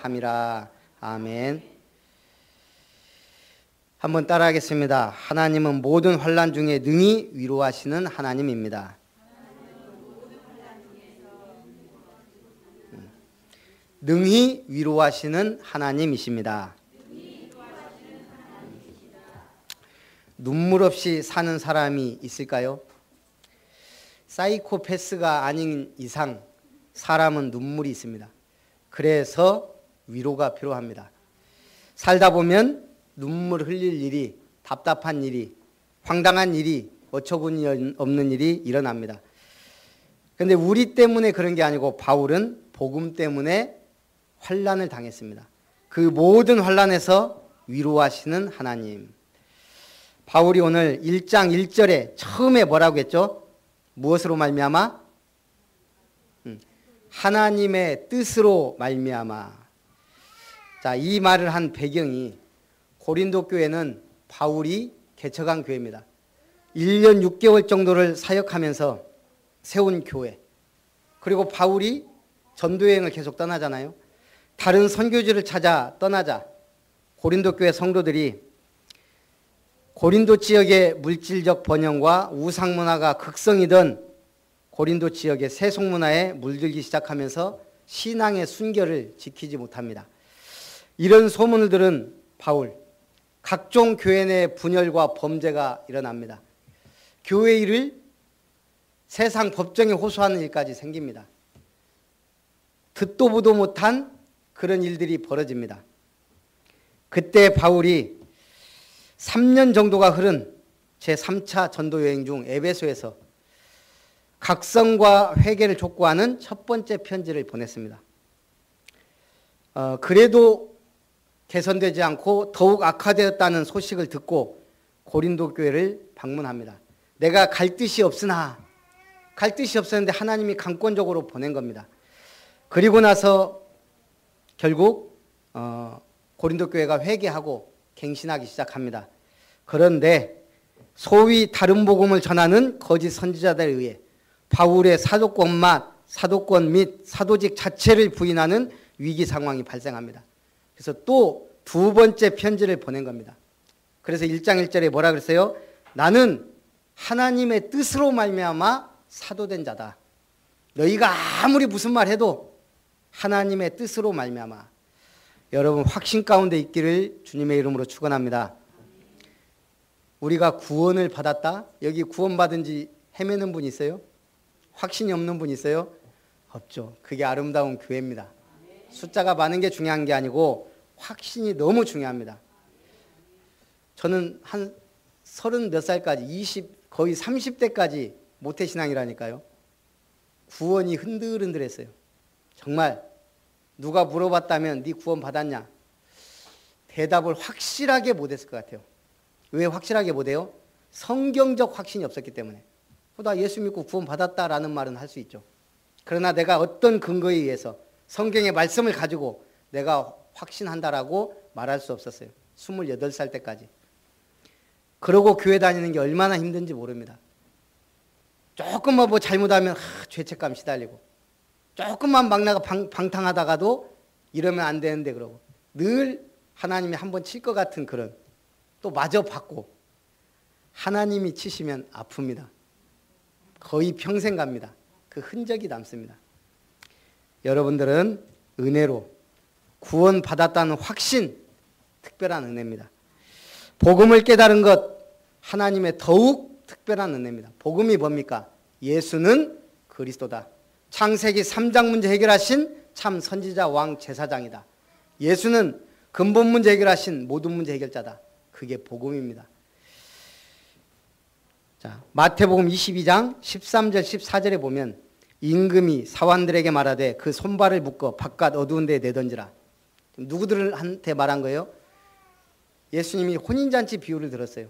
함이라. 아멘. 한번 따라하겠습니다. 하나님은 모든 환난 중에 능히 위로하시는 하나님입니다. 능히 위로하시는 하나님이십니다. 눈물 없이 사는 사람이 있을까요? 사이코패스가 아닌 이상 사람은 눈물이 있습니다. 그래서 위로가 필요합니다. 살다 보면 눈물 흘릴 일이, 답답한 일이, 황당한 일이, 어처구니 없는 일이 일어납니다. 그런데 우리 때문에 그런 게 아니고 바울은 복음 때문에 환난을 당했습니다. 그 모든 환난에서 위로하시는 하나님. 바울이 오늘 1장 1절에 처음에 뭐라고 했죠? 무엇으로 말미암아? 하나님의 뜻으로 말미암아. 자, 이 말을 한 배경이 고린도 교회는 바울이 개척한 교회입니다. 1년 6개월 정도를 사역하면서 세운 교회. 그리고 바울이 전도여행을 계속 떠나잖아요. 다른 선교지를 찾아 떠나자 고린도 교회 성도들이 고린도 지역의 물질적 번영과 우상문화가 극성이던 고린도 지역의 세속문화에 물들기 시작하면서 신앙의 순결을 지키지 못합니다. 이런 소문을 들은 바울, 각종 교회 내 분열과 범죄가 일어납니다. 교회 일을 세상 법정에 호소하는 일까지 생깁니다. 듣도 보도 못한 그런 일들이 벌어집니다. 그때 바울이 3년 정도가 흐른 제3차 전도여행 중 에베소에서 각성과 회개를 촉구하는 첫 번째 편지를 보냈습니다. 그래도 개선되지 않고 더욱 악화되었다는 소식을 듣고 고린도 교회를 방문합니다. 내가 갈 뜻이 없었는데 하나님이 강권적으로 보낸 겁니다. 그리고 나서 결국 고린도 교회가 회개하고 갱신하기 시작합니다. 그런데 소위 다른 복음을 전하는 거짓 선지자들에 의해 바울의 사도권 및 사도직 자체를 부인하는 위기 상황이 발생합니다. 그래서 또 두 번째 편지를 보낸 겁니다. 그래서 1장 1절에 뭐라 그랬어요? 나는 하나님의 뜻으로 말미암아 사도된 자다. 너희가 아무리 무슨 말 해도 하나님의 뜻으로 말미암아. 여러분 확신 가운데 있기를 주님의 이름으로 축원합니다. 우리가 구원을 받았다? 여기 구원받은 지 헤매는 분 있어요? 확신이 없는 분 있어요? 없죠. 그게 아름다운 교회입니다. 숫자가 많은 게 중요한 게 아니고 확신이 너무 중요합니다. 저는 한 30 몇 살까지 거의 30대까지 모태신앙이라니까요. 구원이 흔들흔들했어요. 정말 누가 물어봤다면 네 구원 받았냐? 대답을 확실하게 못했을 것 같아요. 왜 확실하게 못해요? 성경적 확신이 없었기 때문에. 나 예수 믿고 구원 받았다라는 말은 할 수 있죠. 그러나 내가 어떤 근거에 의해서 성경의 말씀을 가지고 내가 확신한다라고 말할 수 없었어요. 28살 때까지. 그러고 교회 다니는 게 얼마나 힘든지 모릅니다. 조금만 뭐 잘못하면 죄책감 시달리고 조금만 막 나가 방탕하다가도 이러면 안 되는데 그러고 늘 하나님이 한번 칠 것 같은 그런 또 마저 받고 하나님이 치시면 아픕니다. 거의 평생 갑니다. 그 흔적이 남습니다. 여러분들은 은혜로 구원받았다는 확신, 특별한 은혜입니다. 복음을 깨달은 것, 하나님의 더욱 특별한 은혜입니다. 복음이 뭡니까? 예수는 그리스도다. 창세기 3장 문제 해결하신 참 선지자 왕 제사장이다. 예수는 근본 문제 해결하신 모든 문제 해결자다. 그게 복음입니다. 자, 마태복음 22장 13절 14절에 보면 임금이 사환들에게 말하되 그 손발을 묶어 바깥 어두운 데에 내던지라. 누구들한테 말한 거예요? 예수님이 혼인잔치 비유를 들었어요.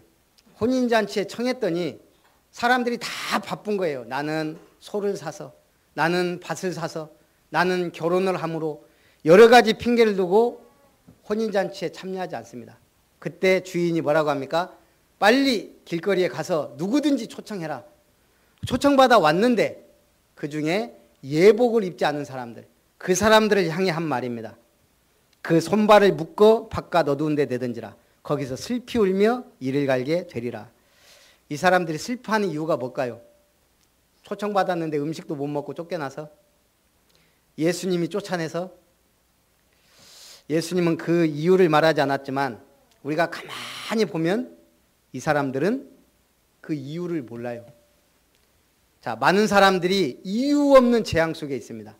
혼인잔치에 청했더니 사람들이 다 바쁜 거예요. 나는 소를 사서, 나는 밭을 사서, 나는 결혼을 함으로 여러 가지 핑계를 두고 혼인잔치에 참여하지 않습니다. 그때 주인이 뭐라고 합니까? 빨리 길거리에 가서 누구든지 초청해라. 초청받아 왔는데 그 중에 예복을 입지 않은 사람들, 그 사람들을 향해 한 말입니다. 그 손발을 묶어 바깥 어두운 데 내던지라. 거기서 슬피 울며 이를 갈게 되리라. 이 사람들이 슬퍼하는 이유가 뭘까요? 초청받았는데 음식도 못 먹고 쫓겨나서? 예수님이 쫓아내서? 예수님은 그 이유를 말하지 않았지만 우리가 가만히 보면 이 사람들은 그 이유를 몰라요. 자, 많은 사람들이 이유 없는 재앙 속에 있습니다.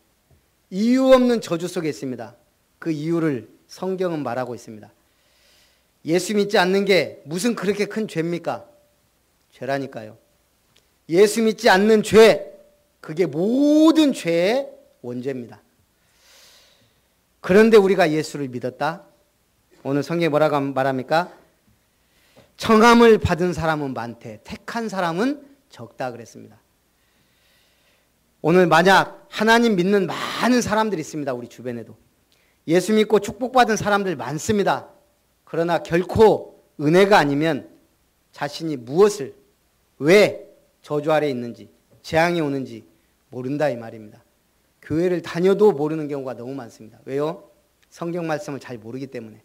이유 없는 저주 속에 있습니다. 그 이유를 성경은 말하고 있습니다. 예수 믿지 않는 게 무슨 그렇게 큰 죄입니까? 죄라니까요. 예수 믿지 않는 죄, 그게 모든 죄의 원죄입니다. 그런데 우리가 예수를 믿었다? 오늘 성경에 뭐라고 말합니까? 청함을 받은 사람은 많대, 택한 사람은 적다 그랬습니다. 오늘 만약 하나님 믿는 많은 사람들이 있습니다. 우리 주변에도. 예수 믿고 축복받은 사람들 많습니다. 그러나 결코 은혜가 아니면 자신이 무엇을, 왜 저주 아래 있는지, 재앙이 오는지 모른다 이 말입니다. 교회를 다녀도 모르는 경우가 너무 많습니다. 왜요? 성경 말씀을 잘 모르기 때문에.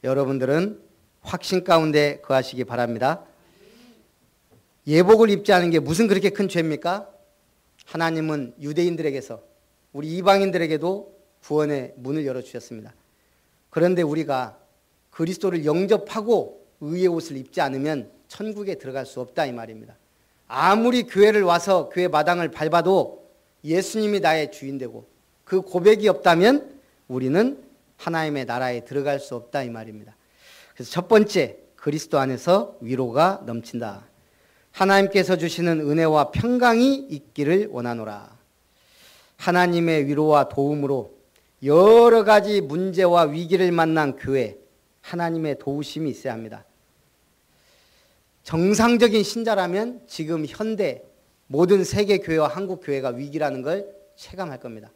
여러분들은 확신 가운데 거하시기 바랍니다. 예복을 입지 않은 게 무슨 그렇게 큰 죄입니까? 하나님은 유대인들에게서 우리 이방인들에게도 구원의 문을 열어주셨습니다. 그런데 우리가 그리스도를 영접하고 의의 옷을 입지 않으면 천국에 들어갈 수 없다 이 말입니다. 아무리 교회를 와서 교회 마당을 밟아도 예수님이 나의 주인 되고 그 고백이 없다면 우리는 하나님의 나라에 들어갈 수 없다 이 말입니다. 그래서 첫 번째, 그리스도 안에서 위로가 넘친다. 하나님께서 주시는 은혜와 평강이 있기를 원하노라. 하나님의 위로와 도움으로 여러 가지 문제와 위기를 만난 교회, 하나님의 도우심이 있어야 합니다. 정상적인 신자라면 지금 현대 모든 세계 교회와 한국 교회가 위기라는 걸 체감할 겁니다.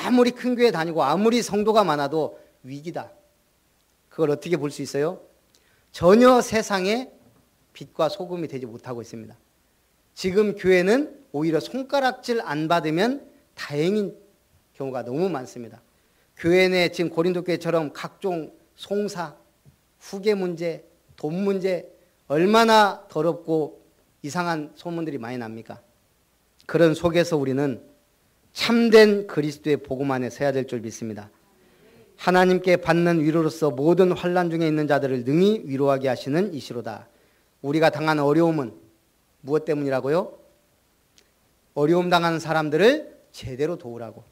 아무리 큰 교회 다니고 아무리 성도가 많아도 위기다. 그걸 어떻게 볼 수 있어요? 전혀 세상에 빛과 소금이 되지 못하고 있습니다. 지금 교회는 오히려 손가락질 안 받으면 다행인 경우가 너무 많습니다. 교회 내 지금 고린도 교회처럼 각종 송사, 후계 문제, 돈 문제 얼마나 더럽고 이상한 소문들이 많이 납니까? 그런 속에서 우리는 참된 그리스도의 복음 안에 서야 될 줄 믿습니다. 하나님께 받는 위로로서 모든 환난 중에 있는 자들을 능히 위로하게 하시는 이시로다. 우리가 당한 어려움은 무엇 때문이라고요? 어려움 당하는 사람들을 제대로 도우라고.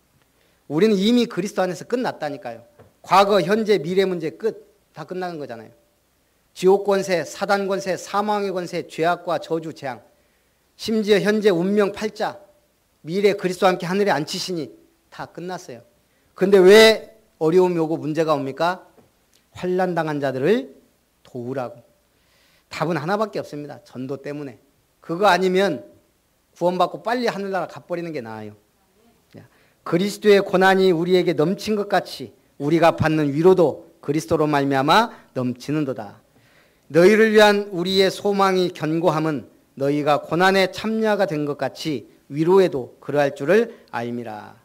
우리는 이미 그리스도 안에서 끝났다니까요. 과거, 현재, 미래 문제 끝 다 끝나는 거잖아요. 지옥 권세, 사단 권세, 사망의 권세, 죄악과 저주, 재앙, 심지어 현재 운명 팔자, 미래 그리스도와 함께 하늘에 앉히시니 다 끝났어요. 그런데 왜 어려움이 오고 문제가 옵니까? 환난 당한 자들을 도우라고. 답은 하나밖에 없습니다. 전도 때문에. 그거 아니면 구원받고 빨리 하늘나라 가버리는 게 나아요. 그리스도의 고난이 우리에게 넘친 것 같이 우리가 받는 위로도 그리스도로 말미암아 넘치는도다. 너희를 위한 우리의 소망이 견고함은 너희가 고난에 참여가 된 것 같이 위로에도 그러할 줄을 알미라.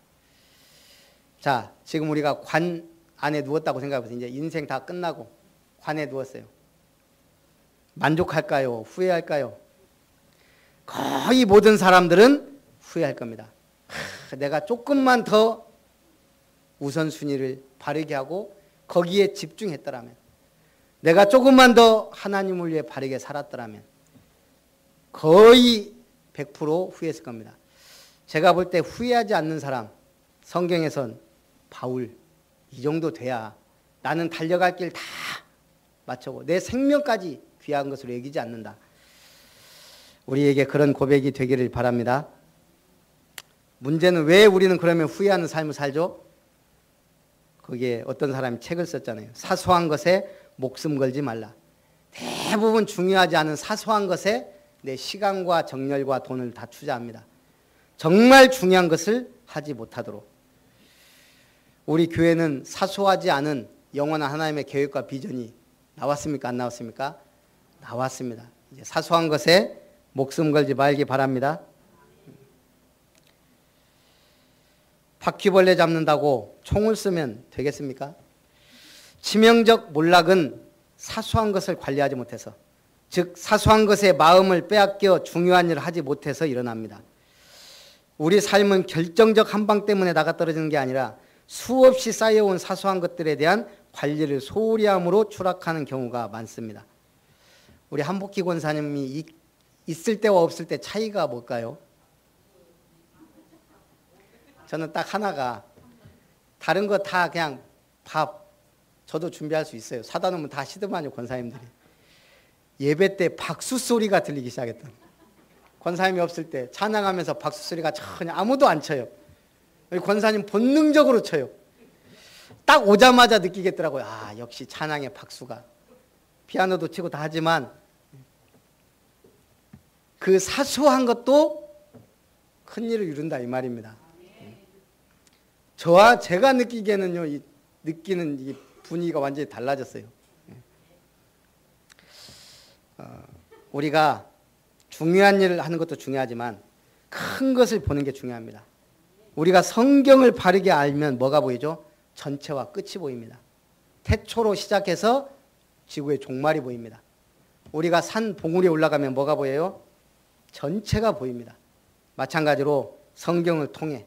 자, 지금 우리가 관 안에 누웠다고 생각해보세요. 이제 인생 다 끝나고 관에 누웠어요. 만족할까요? 후회할까요? 거의 모든 사람들은 후회할 겁니다. 내가 조금만 더 우선순위를 바르게 하고 거기에 집중했더라면, 내가 조금만 더 하나님을 위해 바르게 살았더라면 거의 100% 후회했을 겁니다. 제가 볼 때 후회하지 않는 사람, 성경에선 바울 이 정도 돼야 나는 달려갈 길 다 마치고 내 생명까지 귀한 것으로 여기지 않는다. 우리에게 그런 고백이 되기를 바랍니다. 문제는 왜 우리는 그러면 후회하는 삶을 살죠? 거기에 어떤 사람이 책을 썼잖아요. 사소한 것에 목숨 걸지 말라. 대부분 중요하지 않은 사소한 것에 내 시간과 정열과 돈을 다 투자합니다. 정말 중요한 것을 하지 못하도록. 우리 교회는 사소하지 않은 영원한 하나님의 계획과 비전이 나왔습니까? 안 나왔습니까? 나왔습니다. 이제 사소한 것에 목숨 걸지 말기 바랍니다. 바퀴벌레 잡는다고 총을 쓰면 되겠습니까? 치명적 몰락은 사소한 것을 관리하지 못해서, 즉 사소한 것에 마음을 빼앗겨 중요한 일을 하지 못해서 일어납니다. 우리 삶은 결정적 한방 때문에 나가떨어지는 게 아니라 수없이 쌓여온 사소한 것들에 대한 관리를 소홀히 함으로 추락하는 경우가 많습니다. 우리 한복희 권사님이 있을 때와 없을 때 차이가 뭘까요? 저는 딱 하나가, 다른 거 다 그냥 밥 저도 준비할 수 있어요. 사다 놓으면 다 시더만요, 권사님들이. 예배 때 박수 소리가 들리기 시작했던, 권사님이 없을 때 찬양하면서 박수 소리가 전혀 아무도 안 쳐요. 우리 권사님 본능적으로 쳐요. 딱 오자마자 느끼겠더라고요. 아, 역시 찬양의 박수가. 피아노도 치고 다 하지만 그 사소한 것도 큰 일을 이룬다 이 말입니다. 저와 제가 느끼기에는요, 느끼는 이 분위기가 완전히 달라졌어요. 우리가 중요한 일을 하는 것도 중요하지만 큰 것을 보는 게 중요합니다. 우리가 성경을 바르게 알면 뭐가 보이죠? 전체와 끝이 보입니다. 태초로 시작해서 지구의 종말이 보입니다. 우리가 산 봉우리에 올라가면 뭐가 보여요? 전체가 보입니다. 마찬가지로 성경을 통해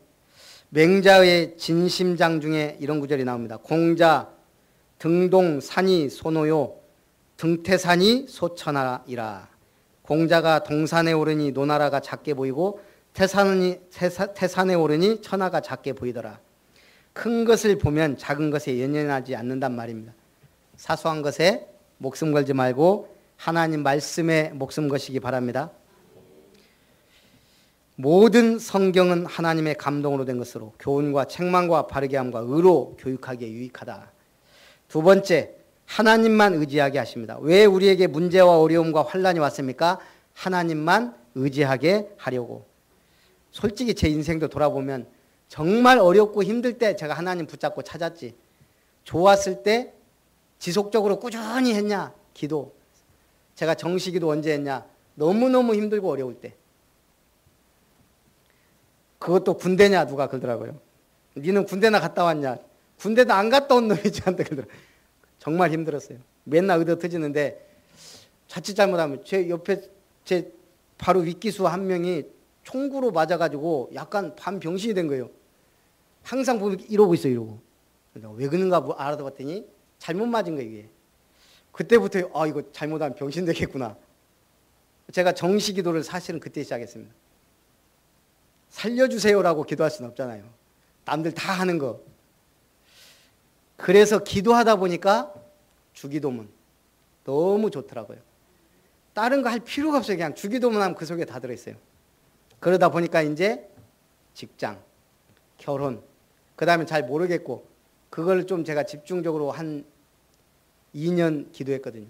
맹자의 진심장 중에 이런 구절이 나옵니다. 공자 등동산이 소노요 등태산이 소천하이라. 공자가 동산에 오르니 노나라가 작게 보이고 태산에 오르니 천하가 작게 보이더라. 큰 것을 보면 작은 것에 연연하지 않는단 말입니다. 사소한 것에 목숨 걸지 말고 하나님 말씀에 목숨 거시기 바랍니다. 모든 성경은 하나님의 감동으로 된 것으로 교훈과 책망과 바르게 함과 의로 교육하기에 유익하다. 두 번째, 하나님만 의지하게 하십니다. 왜 우리에게 문제와 어려움과 환난이 왔습니까? 하나님만 의지하게 하려고. 솔직히 제 인생도 돌아보면 정말 어렵고 힘들 때 제가 하나님 붙잡고 찾았지. 좋았을 때 지속적으로 꾸준히 했냐? 기도. 제가 정시기도 언제 했냐? 너무너무 힘들고 어려울 때. 그것도 군대냐 누가 그러더라고요. 니는 군대나 갔다 왔냐? 군대도 안 갔다 온 놈이 저한테 그러더라고요. 정말 힘들었어요. 맨날 의도 터지는데 자칫 잘못하면 제 옆에 제 바로 윗기수 한 명이 총구로 맞아가지고 약간 반병신이 된 거예요. 항상 보면 이러고 있어요. 이러고. 왜 그런가 알아봤더니 잘못 맞은 거예요. 이게. 그때부터 이거 잘못하면 병신 되겠구나. 제가 정시기도를 사실은 그때 시작했습니다. 살려주세요라고 기도할 수는 없잖아요. 남들 다 하는 거. 그래서 기도하다 보니까 주기도문 너무 좋더라고요. 다른 거 할 필요가 없어요. 그냥 주기도문 하면 그 속에 다 들어있어요. 그러다 보니까 이제 직장, 결혼, 그 다음에 잘 모르겠고 그걸 좀 제가 집중적으로 한 2년 기도했거든요.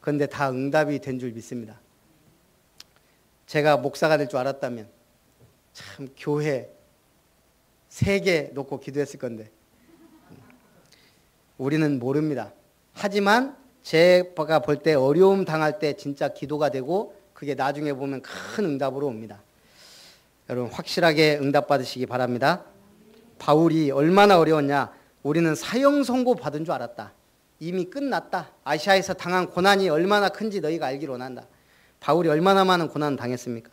그런데 다 응답이 된 줄 믿습니다. 제가 목사가 될 줄 알았다면 참 교회 3개 놓고 기도했을 건데 우리는 모릅니다. 하지만 제가 볼 때 어려움 당할 때 진짜 기도가 되고 그게 나중에 보면 큰 응답으로 옵니다. 여러분 확실하게 응답받으시기 바랍니다. 바울이 얼마나 어려웠냐. 우리는 사형 선고 받은 줄 알았다. 이미 끝났다. 아시아에서 당한 고난이 얼마나 큰지 너희가 알기를 원한다. 바울이 얼마나 많은 고난을 당했습니까?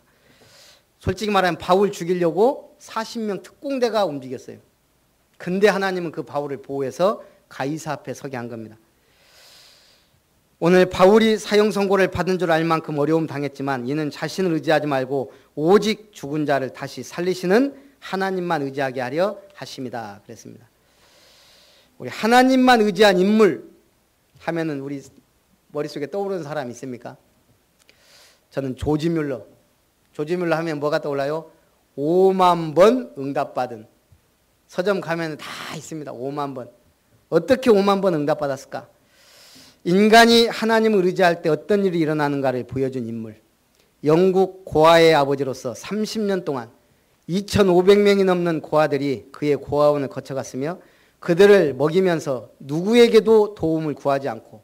솔직히 말하면 바울 죽이려고 40명 특공대가 움직였어요. 근데 하나님은 그 바울을 보호해서 가이사 앞에 서게 한 겁니다. 오늘 바울이 사형 선고를 받은 줄 알 만큼 어려움 당했지만 이는 자신을 의지하지 말고 오직 죽은 자를 다시 살리시는 하나님만 의지하게 하려 하심이다 그랬습니다. 우리 하나님만 의지한 인물 하면은 우리 머릿속에 떠오르는 사람 있습니까? 저는 조지 뮬러. 조지 뮬러 하면 뭐가 떠올라요? 5만 번 응답받은. 서점 가면 다 있습니다. 5만 번. 어떻게 5만 번 응답받았을까? 인간이 하나님을 의지할 때 어떤 일이 일어나는가를 보여준 인물. 영국 고아의 아버지로서 30년 동안 2,500명이 넘는 고아들이 그의 고아원을 거쳐갔으며 그들을 먹이면서 누구에게도 도움을 구하지 않고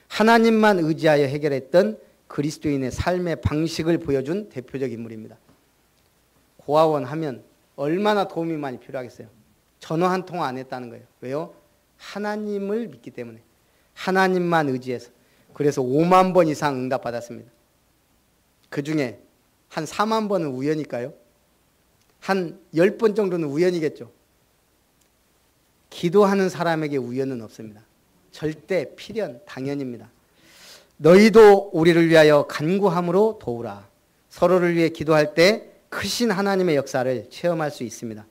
하나님만 의지하여 해결했던 그리스도인의 삶의 방식을 보여준 대표적 인물입니다. 고아원 하면 얼마나 도움이 많이 필요하겠어요. 전화 한 통 안 했다는 거예요. 왜요? 하나님을 믿기 때문에. 하나님만 의지해서. 그래서 5만 번 이상 응답받았습니다. 그 중에 한 4만 번은 우연일까요? 한 10번 정도는 우연이겠죠. 기도하는 사람에게 우연은 없습니다. 절대 필연, 당연입니다. 너희도 우리를 위하여 간구함으로 도우라. 서로를 위해 기도할 때 크신 하나님의 역사를 체험할 수 있습니다.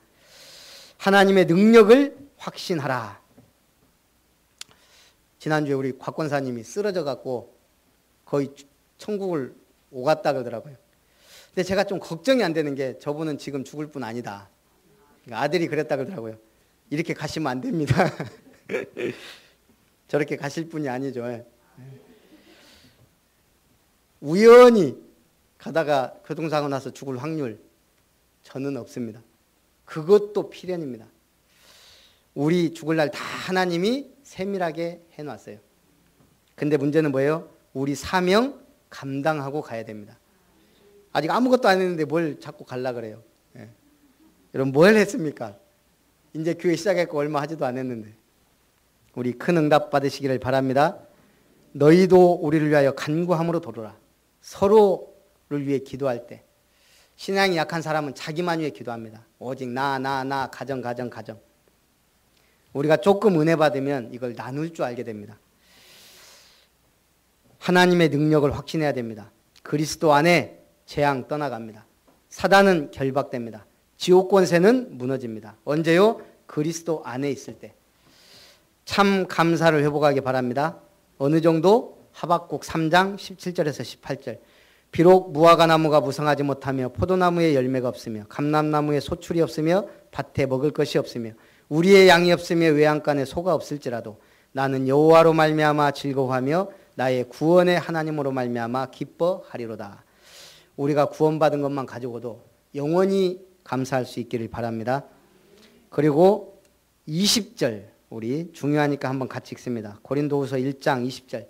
하나님의 능력을 확신하라. 지난주에 우리 곽권사님이 쓰러져 갖고 거의 천국을 오갔다 그러더라고요. 근데 제가 좀 걱정이 안 되는 게 저분은 지금 죽을 분 아니다. 아들이 그랬다 그러더라고요. 이렇게 가시면 안 됩니다. 저렇게 가실 분이 아니죠. 우연히 가다가 교통사고 나서 죽을 확률 저는 없습니다. 그것도 필연입니다. 우리 죽을 날 다 하나님이 세밀하게 해놨어요. 근데 문제는 뭐예요? 우리 사명 감당하고 가야 됩니다. 아직 아무것도 안 했는데 뭘 자꾸 갈라 그래요. 예. 여러분 뭘 했습니까? 이제 교회 시작했고 얼마 하지도 않았는데. 우리 큰 응답 받으시기를 바랍니다. 너희도 우리를 위하여 간구함으로 도우라. 서로를 위해 기도할 때 신앙이 약한 사람은 자기만 위해 기도합니다. 오직 나 가정. 우리가 조금 은혜 받으면 이걸 나눌 줄 알게 됩니다. 하나님의 능력을 확신해야 됩니다. 그리스도 안에 재앙 떠나갑니다. 사단은 결박됩니다. 지옥 권세는 무너집니다. 언제요? 그리스도 안에 있을 때. 참 감사를 회복하기 바랍니다. 어느 정도? 하박국 3장 17절에서 18절. 비록 무화과 나무가 무성하지 못하며 포도나무에 열매가 없으며 감람나무에 소출이 없으며 밭에 먹을 것이 없으며 우리의 양이 없으며 외양간에 소가 없을지라도 나는 여호와로 말미암아 즐거워하며 나의 구원의 하나님으로 말미암아 기뻐하리로다. 우리가 구원받은 것만 가지고도 영원히 감사할 수 있기를 바랍니다. 그리고 20절 우리 중요하니까 한번 같이 읽습니다. 고린도후서 1장 20절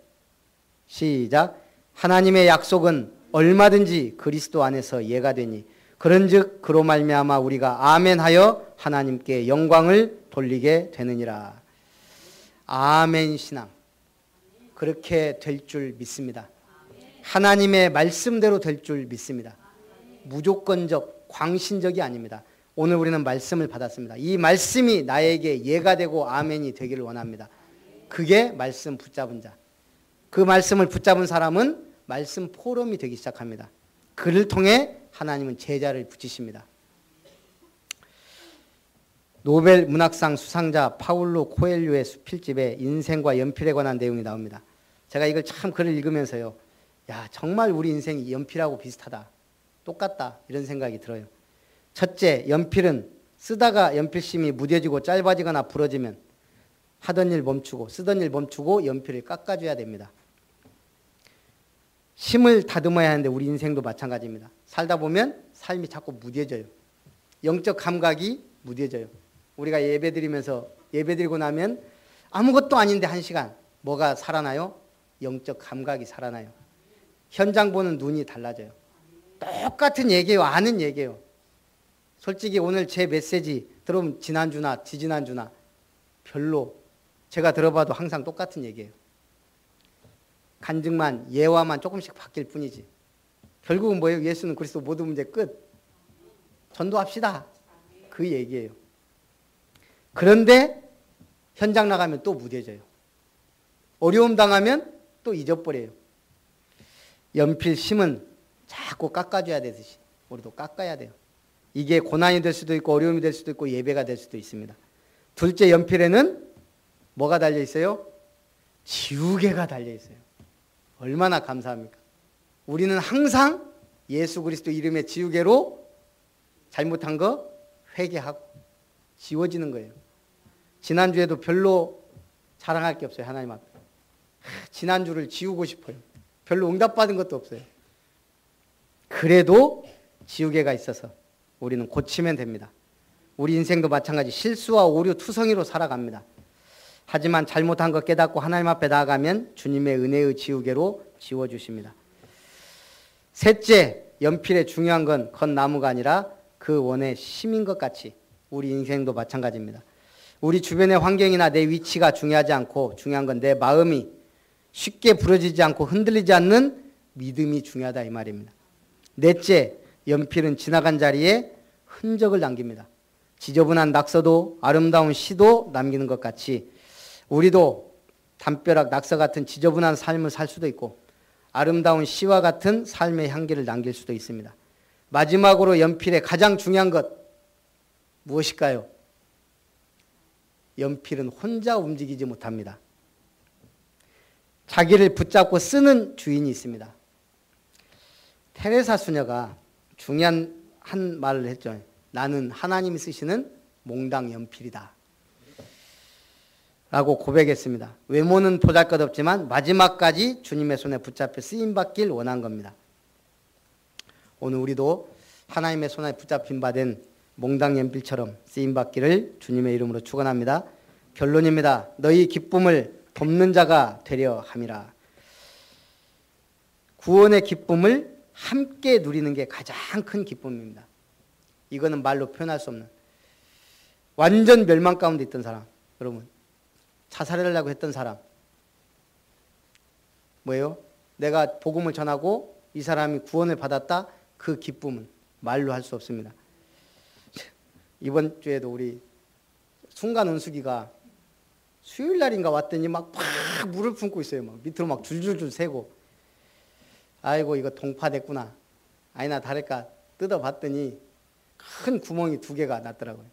시작. 하나님의 약속은 얼마든지 그리스도 안에서 예가 되니 그런즉 그로 말미암아 우리가 아멘하여 하나님께 영광을 돌리게 되느니라. 아멘 신앙. 그렇게 될 줄 믿습니다. 하나님의 말씀대로 될 줄 믿습니다. 무조건적, 광신적이 아닙니다. 오늘 우리는 말씀을 받았습니다. 이 말씀이 나에게 예가 되고 아멘이 되기를 원합니다. 그게 말씀 붙잡은 자. 그 말씀을 붙잡은 사람은 말씀 포럼이 되기 시작합니다. 그를 통해 하나님은 제자를 붙이십니다. 노벨 문학상 수상자 파울로 코엘료의 수필집에 인생과 연필에 관한 내용이 나옵니다. 제가 이걸 참 글을 읽으면서요. 야, 정말 우리 인생이 연필하고 비슷하다. 똑같다. 이런 생각이 들어요. 첫째, 연필은 쓰다가 연필심이 무뎌지고 짧아지거나 부러지면 하던 일 멈추고 쓰던 일 멈추고 연필을 깎아줘야 됩니다. 심을 다듬어야 하는데 우리 인생도 마찬가지입니다. 살다 보면 삶이 자꾸 무뎌져요. 영적 감각이 무뎌져요. 우리가 예배드리면서 예배드리고 나면 아무것도 아닌데 1시간 뭐가 살아나요? 영적 감각이 살아나요. 현장 보는 눈이 달라져요. 똑같은 얘기예요. 아는 얘기예요. 솔직히 오늘 제 메시지 들어보면 지난주나 지지난주나 별로 제가 들어봐도 항상 똑같은 얘기예요. 간증만 예화만 조금씩 바뀔 뿐이지. 결국은 뭐예요? 예수는 그리스도 모든 문제 끝. 전도합시다. 그 얘기예요. 그런데 현장 나가면 또 무뎌져요. 어려움 당하면 또 잊어버려요. 연필 심은 자꾸 깎아줘야 되듯이 우리도 깎아야 돼요. 이게 고난이 될 수도 있고 어려움이 될 수도 있고 예배가 될 수도 있습니다. 둘째, 연필에는 뭐가 달려 있어요? 지우개가 달려 있어요. 얼마나 감사합니까? 우리는 항상 예수 그리스도 이름의 지우개로 잘못한 거 회개하고 지워지는 거예요. 지난주에도 별로 자랑할 게 없어요. 하나님 앞에. 지난주를 지우고 싶어요. 별로 응답받은 것도 없어요. 그래도 지우개가 있어서 우리는 고치면 됩니다. 우리 인생도 마찬가지 실수와 오류 투성이로 살아갑니다. 하지만 잘못한 것 깨닫고 하나님 앞에 나아가면 주님의 은혜의 지우개로 지워주십니다. 셋째, 연필의 중요한 건 겉나무가 아니라 그 그 원의 심인 것 같이 우리 인생도 마찬가지입니다. 우리 주변의 환경이나 내 위치가 중요하지 않고 중요한 건 내 마음이 쉽게 부러지지 않고 흔들리지 않는 믿음이 중요하다 이 말입니다. 넷째, 연필은 지나간 자리에 흔적을 남깁니다. 지저분한 낙서도 아름다운 시도 남기는 것 같이 우리도 담벼락 낙서 같은 지저분한 삶을 살 수도 있고 아름다운 시와 같은 삶의 향기를 남길 수도 있습니다. 마지막으로 연필의 가장 중요한 것 무엇일까요? 연필은 혼자 움직이지 못합니다. 자기를 붙잡고 쓰는 주인이 있습니다. 테레사 수녀가 중요한 한 말을 했죠. 나는 하나님이 쓰시는 몽당 연필이다 라고 고백했습니다. 외모는 보잘것없지만 마지막까지 주님의 손에 붙잡혀 쓰임받길 원한 겁니다. 오늘 우리도 하나님의 손에 붙잡힌 바 된 몽당 연필처럼 쓰임받기를 주님의 이름으로 축원합니다. 결론입니다. 너희 기쁨을 돕는 자가 되려 함이라. 구원의 기쁨을 함께 누리는 게 가장 큰 기쁨입니다. 이거는 말로 표현할 수 없는. 완전 멸망 가운데 있던 사람, 여러분 자살하려고 했던 사람 뭐예요? 내가 복음을 전하고 이 사람이 구원을 받았다. 그 기쁨은 말로 할 수 없습니다. 이번 주에도 우리 순간 운수기가 수요일 날인가 왔더니 막 물을 품고 있어요. 막 밑으로 막 줄줄줄 새고. 아이고 이거 동파됐구나. 아니나 다를까 뜯어봤더니 큰 구멍이 2개가 났더라고요.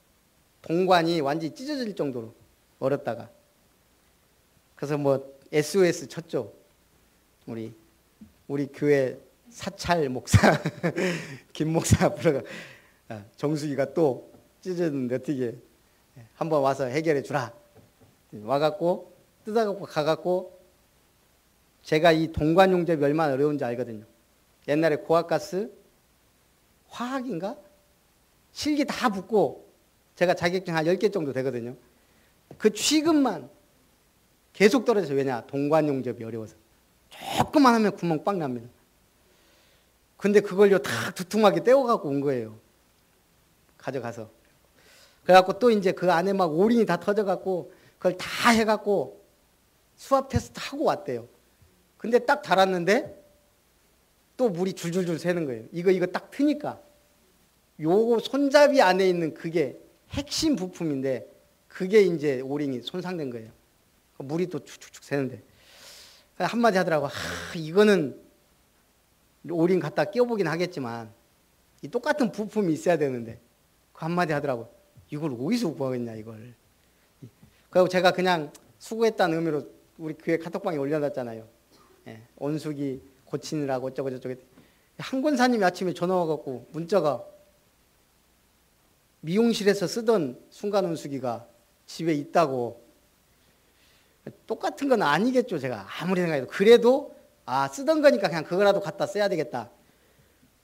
동관이 완전히 찢어질 정도로 얼었다가. 그래서 뭐 SOS 쳤죠. 우리 교회 사찰 목사 김 목사 앞으로 정수기가 또 찢어졌는데 어떻게 한번 와서 해결해 주라. 와갖고 뜯어갖고 가갖고 제가 이 동관 용접이 얼마나 어려운지 알거든요. 옛날에 고압가스 화학인가? 실기 다 붙고 제가 자격증 한 10개 정도 되거든요. 그 취급만 계속 떨어져서 왜냐? 동관 용접이 어려워서. 조금만 하면 구멍 빵 납니다. 근데 그걸요 다 두툼하게 떼어갖고 온 거예요. 가져가서. 그래갖고 또 이제 그 안에 막 오링이 다 터져갖고 그걸 다 해갖고 수압 테스트 하고 왔대요. 근데 딱 달았는데 또 물이 줄줄줄 새는 거예요. 이거 딱 트니까. 요거 손잡이 안에 있는 그게 핵심 부품인데 그게 이제 오링이 손상된 거예요. 물이 또 축축축 새는데. 한마디 하더라고. 이거는 오링 갖다 끼워보긴 하겠지만 이 똑같은 부품이 있어야 되는데 그 한마디 하더라고. 이걸 어디서 구하겠냐 이걸. 그리고 제가 그냥 수고했다는 의미로 우리 교회 카톡방에 올려놨잖아요. 예, 온수기 고치느라고 어쩌고 저쩌고. 한 권사님이 아침에 전화 와갖고 문자가 미용실에서 쓰던 순간 온수기가 집에 있다고. 똑같은 건 아니겠죠 제가 아무리 생각해도. 그래도 쓰던 거니까 그냥 그거라도 갖다 써야 되겠다.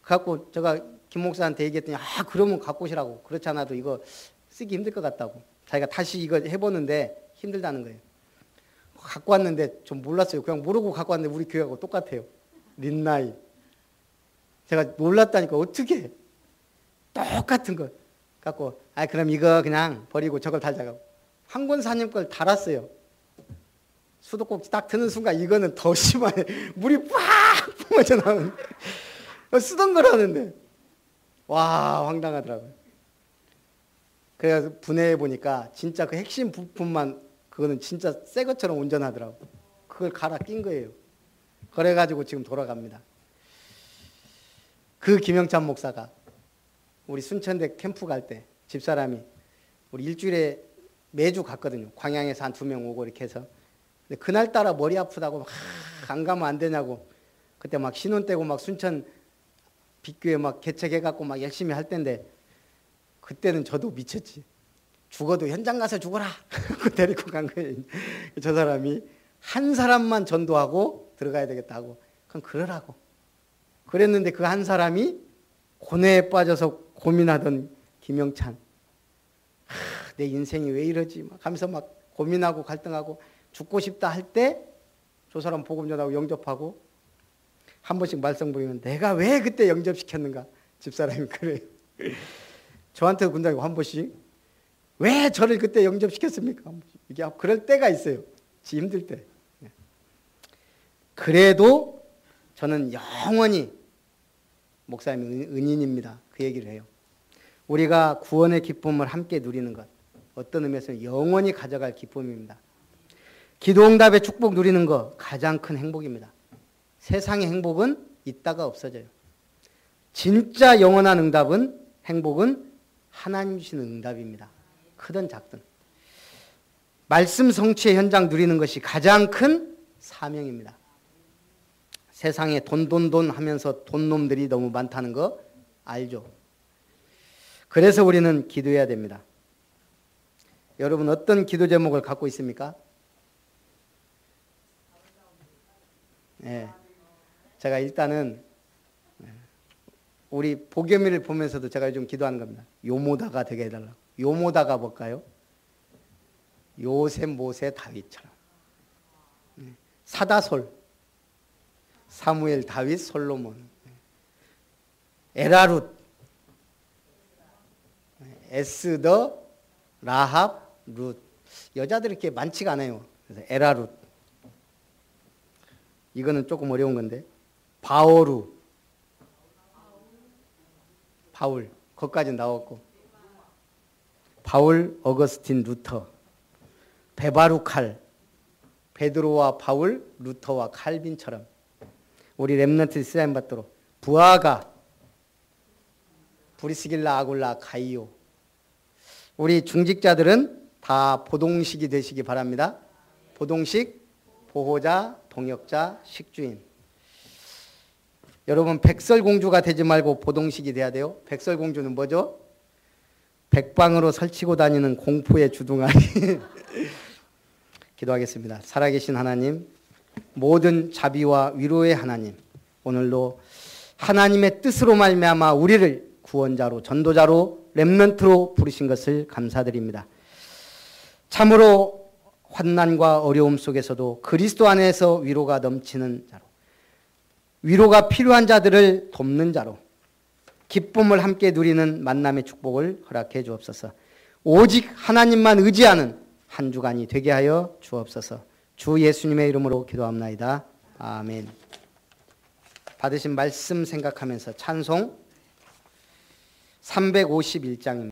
그래갖고 제가 김 목사한테 얘기했더니 그러면 갖고 오시라고. 그렇지 않아도 이거 쓰기 힘들 것 같다고. 자기가 다시 이거 해보는데 힘들다는 거예요. 갖고 왔는데 좀 몰랐어요. 그냥 모르고 갖고 왔는데 우리 교회하고 똑같아요. 린나이. 제가 몰랐다니까 어떻게 똑같은 거 갖고 그럼 이거 그냥 버리고 저걸 달자고. 한 권사님 걸 달았어요. 수도꼭지 딱 트는 순간 이거는 더 심하네. 물이 팍 뿜어져 나오는. 쓰던 거라는데. 와 황당하더라고요. 그래서 분해해 보니까 진짜 그 핵심 부품만 그거는 진짜 새 것처럼 온전하더라고. 그걸 갈아 낀 거예요. 그래가지고 지금 돌아갑니다. 그 김영찬 목사가 우리 순천대 캠프 갈 때 집사람이 우리 일주일에 매주 갔거든요. 광양에서 한 2명 오고 이렇게 해서. 근데 그날따라 머리 아프다고 막 안 가면 안 되냐고. 그때 막 신혼 때고 막 순천 빅교회 막 개척해갖고 막 열심히 할 때인데 그때는 저도 미쳤지. 죽어도 현장 가서 죽어라. 데리고 간 거예요. 저 사람이 한 사람만 전도하고 들어가야 되겠다고. 그럼 그러라고. 그랬는데 그 한 사람이 고뇌에 빠져서 고민하던 김영찬. 내 인생이 왜 이러지? 막 하면서 막 고민하고 갈등하고 죽고 싶다 할 때 저 사람 복음 전하고 영접하고 한 번씩 말썽 부리면 내가 왜 그때 영접시켰는가? 집사람이 그래요. 저한테도 군다고 한 번씩 왜 저를 그때 영접시켰습니까? 한 번씩. 이게 그럴 때가 있어요. 힘들 때. 그래도 저는 영원히 목사님 은인입니다. 그 얘기를 해요. 우리가 구원의 기쁨을 함께 누리는 것, 어떤 의미에서는 영원히 가져갈 기쁨입니다. 기도응답의 축복 누리는 것 가장 큰 행복입니다. 세상의 행복은 있다가 없어져요. 진짜 영원한 행복은 하나님 주시는 응답입니다. 크든 작든. 말씀 성취의 현장 누리는 것이 가장 큰 사명입니다. 세상에 돈 하면서 돈놈들이 너무 많다는 거 알죠? 그래서 우리는 기도해야 됩니다. 여러분 어떤 기도 제목을 갖고 있습니까? 네. 제가 일단은 우리 보겸이를 보면서도 제가 요즘 기도하는 겁니다. 요모다가 되게 해달라고. 요모다가 볼까요? 요셉, 모세, 다윗처럼. 사다솔, 사무엘, 다윗, 솔로몬. 에라룻, 에스더, 라합, 룻. 여자들이 이렇게 많지가 않아요. 그래서 에라룻. 이거는 조금 어려운 건데. 바오루, 바울, 거기까지 나왔고. 바울, 어거스틴, 루터, 베바루칼, 베드로와 바울, 루터와 칼빈처럼 우리 렘넌트 쓰임 받도록 부하가, 브리스길라, 아굴라, 가이오. 우리 중직자들은 다 보동식이 되시기 바랍니다. 보동식, 보호자, 동역자, 식주인. 여러분 백설공주가 되지 말고 보동식이 돼야 돼요. 백설공주는 뭐죠? 백방으로 설치고 다니는 공포의 주둥아리. 기도하겠습니다. 살아계신 하나님, 모든 자비와 위로의 하나님, 오늘도 하나님의 뜻으로 말미암아 우리를 구원자로, 전도자로, 렘넌트로 부르신 것을 감사드립니다. 참으로 환난과 어려움 속에서도 그리스도 안에서 위로가 넘치는 자로, 위로가 필요한 자들을 돕는 자로, 기쁨을 함께 누리는 만남의 축복을 허락해 주옵소서. 오직 하나님만 의지하는 한 주간이 되게 하여 주옵소서. 주 예수님의 이름으로 기도합나이다. 아멘. 받으신 말씀 생각하면서 찬송 351장입니다.